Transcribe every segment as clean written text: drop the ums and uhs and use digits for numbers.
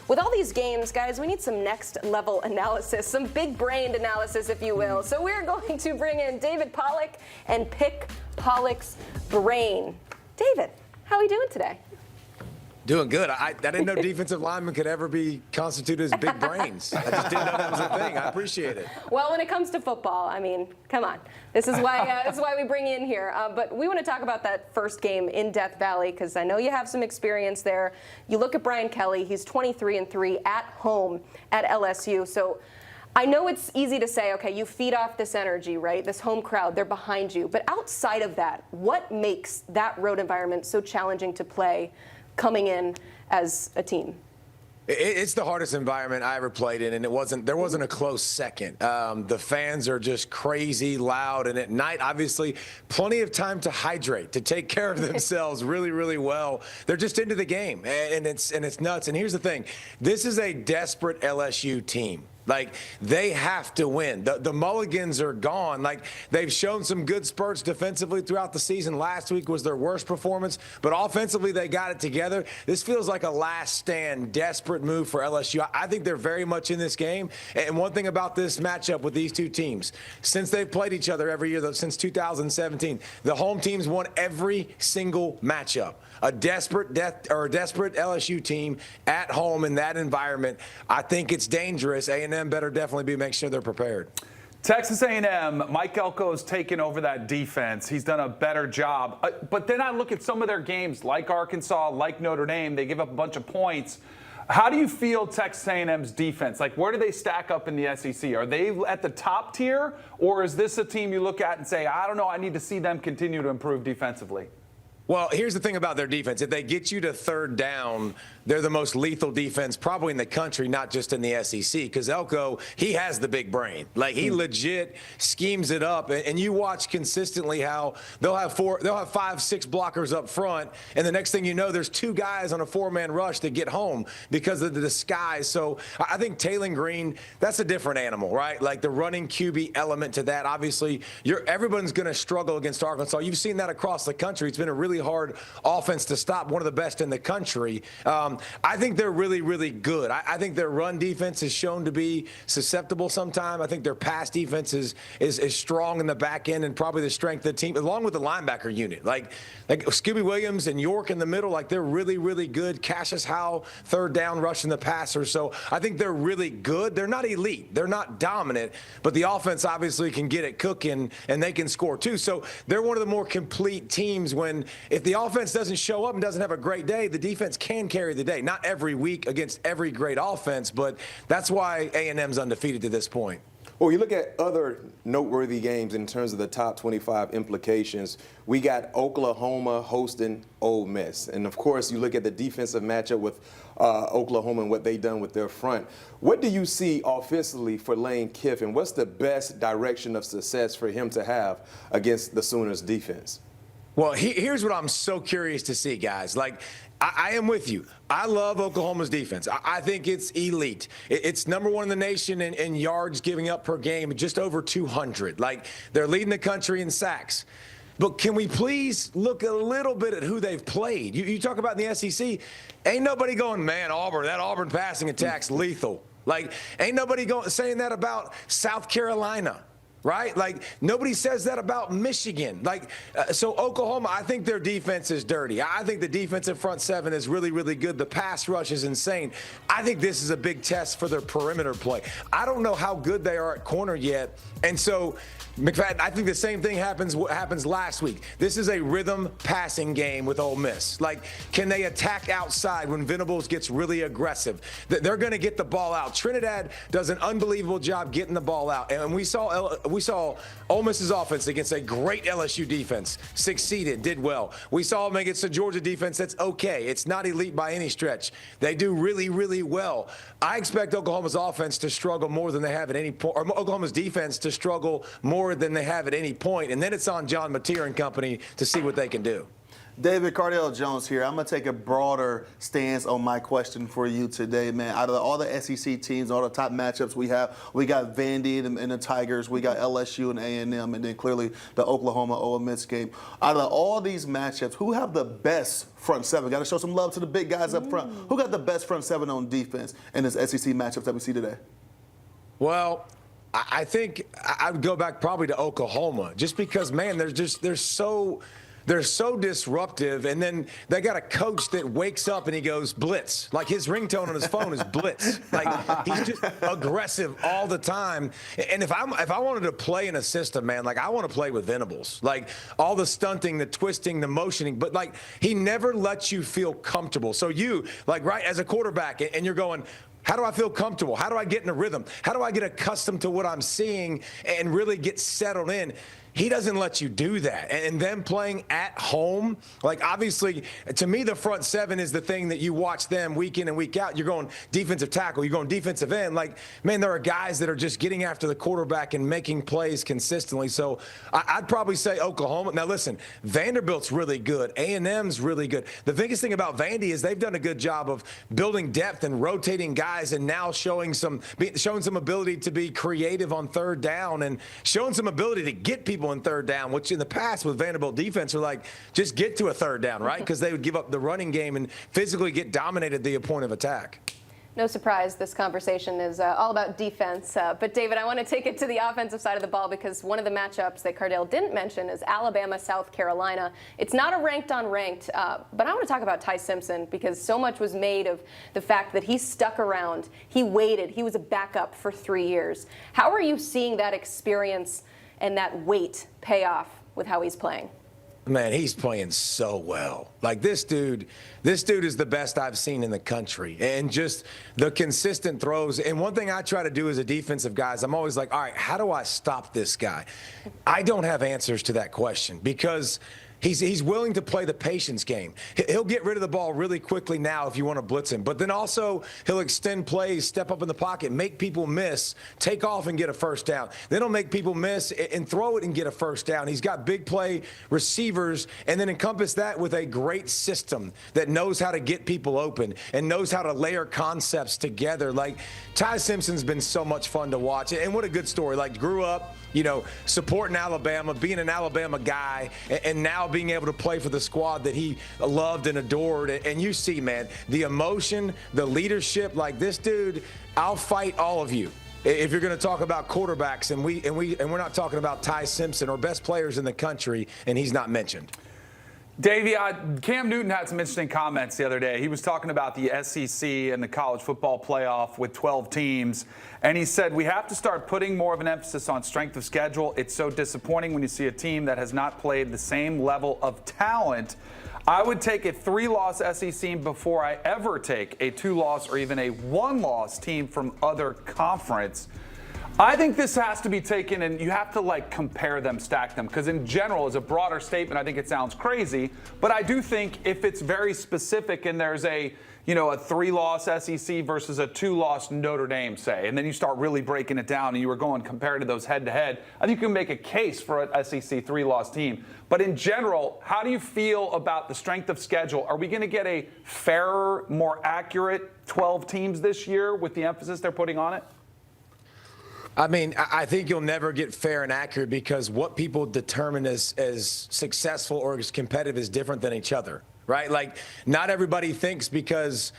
with all these games, guys, we need some next level analysis, some big brained analysis, if you will. So we're going to bring in David Pollack and pick Pollack's brain. David, how are we doing today? Doing good. I didn't know defensive linemen could ever be constituted as big brains. I just didn't know that was a thing. I appreciate it. Well, when it comes to football, I mean, come on. This is why we bring you in here. But we want to talk about that first game in Death Valley because I know you have some experience there. You look at Brian Kelly. He's 23-3 at home at LSU. So I know it's easy to say, okay, you feed off this energy, right? This home crowd, they're behind you. But outside of that, what makes that road environment so challenging to play coming in as a team? It's the hardest environment I ever played in, and there wasn't a close second. The fans are just crazy loud, and at night, obviously, plenty of time to hydrate, to take care of themselves really, really well. They're just into the game, and it's nuts. And here's the thing. This is a desperate LSU team. Like, they have to win. The Mulligans are gone. Like, they've shown some good spurts defensively throughout the season. Last week was their worst performance, but offensively they got it together. This feels like a last stand, desperate move for LSU. I think they're very much in this game. And one thing about this matchup with these two teams, since they've played each other every year, since 2017, the home teams won every single matchup. A desperate LSU team at home in that environment, I think it's dangerous. A&M better definitely make sure they're prepared. Texas A&M, Mike Elko's taken over that defense. He's done a better job. But then I look at some of their games, like Arkansas, like Notre Dame. They give up a bunch of points. How do you feel Texas A&M's defense? Like, where do they stack up in the SEC? Are they at the top tier, or is this a team you look at and say, I don't know, I need to see them continue to improve defensively? Well, here's the thing about their defense. If they get you to third down, they're the most lethal defense probably in the country, not just in the SEC, because Elko, he has the big brain. Like, he legit schemes it up, and you watch consistently how they'll have 5, 6 blockers up front, and the next thing you know, there's 2 guys on a 4-man rush to get home because of the disguise. So I think Taylor Green, that's a different animal, right? Like, the running QB element to that, obviously, everyone's going to struggle against Arkansas. You've seen that across the country. It's been a really hard offense to stop, one of the best in the country. I think they're really, really good. I think their run defense is shown to be susceptible sometimes. I think their pass defense is strong in the back end and probably the strength of the team, along with the linebacker unit. Like Scooby Williams and York in the middle, like, they're really, really good. Cassius Howell, third down, rushing the passer. So I think they're really good. They're not elite. They're not dominant, but the offense obviously can get it cooking, and they can score too. So they're one of the more complete teams when if the offense doesn't show up and doesn't have a great day, the defense can carry the day. Not every week against every great offense, but that's why A&M's undefeated to this point. Well, you look at other noteworthy games in terms of the top 25 implications. We got Oklahoma hosting Ole Miss. And, of course, you look at the defensive matchup with Oklahoma and what they've done with their front. What do you see offensively for Lane Kiffin? What's the best direction of success for him to have against the Sooners' defense? Well, here's what I'm so curious to see, guys. Like, I am with you. I love Oklahoma's defense. I think it's elite. It's #1 in the nation in yards giving up per game, just over 200. Like, they're leading the country in sacks. But can we please look a little bit at who they've played? You talk about in the SEC, ain't nobody going, man, that Auburn passing attack's lethal. Like, ain't nobody saying that about South Carolina. Right? Like, nobody says that about Michigan. Like, so Oklahoma, I think their defense is dirty. I think the defensive front seven is really, really good. The pass rush is insane. I think this is a big test for their perimeter play. I don't know how good they are at corner yet. And so, McFadden, I think the same thing happens last week. This is a rhythm passing game with Ole Miss. Like, can they attack outside when Venables gets really aggressive? They're going to get the ball out. Trinidad does an unbelievable job getting the ball out. And we saw Ole Miss's offense against a great LSU defense, succeeded, did well. We saw them against a Georgia defense that's okay. It's not elite by any stretch. They do really, really well. I expect Oklahoma's offense to struggle more than they have at any point, or Oklahoma's defense to struggle more than they have at any point. And then it's on John Mateer and company to see what they can do. David, Cardale Jones here. I'm going to take a broader stance on my question for you today, man. Out of all the SEC teams, all the top matchups we got Vandy and the Tigers, we got LSU and A&M, and then clearly the Oklahoma-Ole Miss game. Out of all these matchups, who have the best front seven? Got to show some love to the big guys up front. Who got the best front seven on defense in this SEC matchups that we see today? Well, I think I would go back probably to Oklahoma, just because, man, they're so disruptive, and then they got a coach that wakes up and he goes blitz. Like his ringtone on his phone is blitz. Like he's just aggressive all the time. And if I wanted to play in a system, man, like I want to play with Venables. Like all the stunting, the twisting, the motioning, but like he never lets you feel comfortable. So you, like, right, as a quarterback, and you're going, how do I feel comfortable? How do I get in a rhythm? How do I get accustomed to what I'm seeing and really get settled in? He doesn't let you do that. And them playing at home, like obviously, to me, the front seven is the thing that you watch them week in and week out. You're going defensive tackle, you're going defensive end. Like, man, there are guys that are just getting after the quarterback and making plays consistently. So I'd probably say Oklahoma. Now, listen, Vanderbilt's really good. A&M's really good. The biggest thing about Vandy is they've done a good job of building depth and rotating guys, and now showing some ability to be creative on third down and showing some ability to get people in third down, which in the past with Vanderbilt defense are like, just get to a third down, right? Because they would give up the running game and physically get dominated the point of attack. No surprise, this conversation is all about defense. But, David, I want to take it to the offensive side of the ball, because one of the matchups that Cardale didn't mention is Alabama-South Carolina. It's not a ranked-on-ranked, but I want to talk about Ty Simpson, because so much was made of the fact that he stuck around. He waited. He was a backup for 3 years. How are you seeing that experience and that wait pay off with how he's playing? Man, he's playing so well. Like this dude is the best I've seen in the country. And just the consistent throws. And one thing I try to do as a defensive guy is I'm always like, all right, how do I stop this guy? I don't have answers to that question, because he's willing to play the patience game. He'll get rid of the ball really quickly now if you want to blitz him. But then also he'll extend plays, step up in the pocket, make people miss, take off and get a first down. Then he'll make people miss and throw it and get a first down. He's got big play receivers, and then encompass that with a great system that knows how to get people open and knows how to layer concepts together. Like, Ty Simpson's been so much fun to watch. And what a good story. Like, grew up, supporting Alabama, being an Alabama guy, and now being able to play for the squad that he loved and adored. And you see, man, the emotion, the leadership. Like, this dude, I'll fight all of you if you're going to talk about quarterbacks, and we're not talking about Ty Simpson or best players in the country, and he's not mentioned. Davey, Cam Newton had some interesting comments the other day. He was talking about the SEC and the college football playoff with 12 teams, and he said we have to start putting more of an emphasis on strength of schedule. It's so disappointing when you see a team that has not played the same level of talent. I would take a 3-loss SEC before I ever take a 2-loss or even a 1-loss team from other conference. I think this has to be taken, and you have to compare them, stack them, because in general, as a broader statement, I think it sounds crazy. But I do think if it's very specific and there's a 3-loss SEC versus a 2-loss Notre Dame, say, and then you start really breaking it down and you were going compared to those head-to-head, I think you can make a case for an SEC 3-loss team. But in general, how do you feel about the strength of schedule? Are we going to get a fairer, more accurate 12 teams this year with the emphasis they're putting on it? I mean, I think you'll never get fair and accurate, because what people determine as successful or as competitive is different than each other, right? Like, not everybody thinks, because,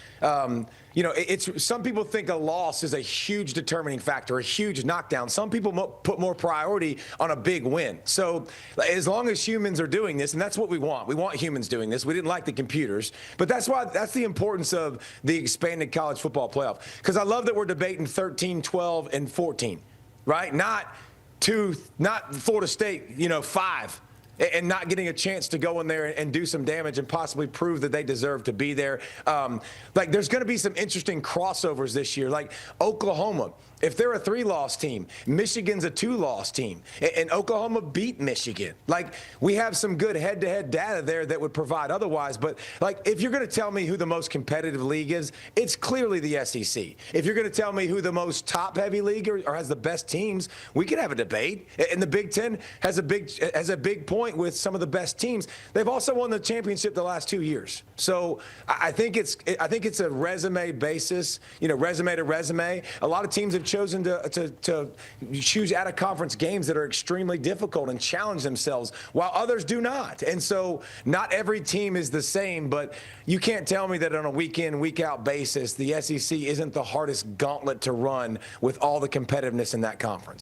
it's some people think a loss is a huge determining factor, a huge knockdown. Some people put more priority on a big win. So as long as humans are doing this, and that's what we want humans doing this. We didn't like the computers, but that's the importance of the expanded college football playoff. Because I love that we're debating 13, 12, and 14, right? Not Florida State, 5. And not getting a chance to go in there and do some damage and possibly prove that they deserve to be there. There's going to be some interesting crossovers this year. Like Oklahoma, if they're a 3-loss team, Michigan's a 2-loss team, and Oklahoma beat Michigan. Like, we have some good head-to-head data there that would provide otherwise. But, like, if you're going to tell me who the most competitive league is, it's clearly the SEC. If you're going to tell me who the most top-heavy league or has the best teams, we could have a debate. And the Big Ten has a big point with some of the best teams. They've also won the championship the last 2 years. So I think it's a resume basis, resume to resume. A lot of teams have chosen to choose out-of-conference games that are extremely difficult and challenge themselves, while others do not. And so not every team is the same, but you can't tell me that on a week-in, week-out basis, the SEC isn't the hardest gauntlet to run with all the competitiveness in that conference.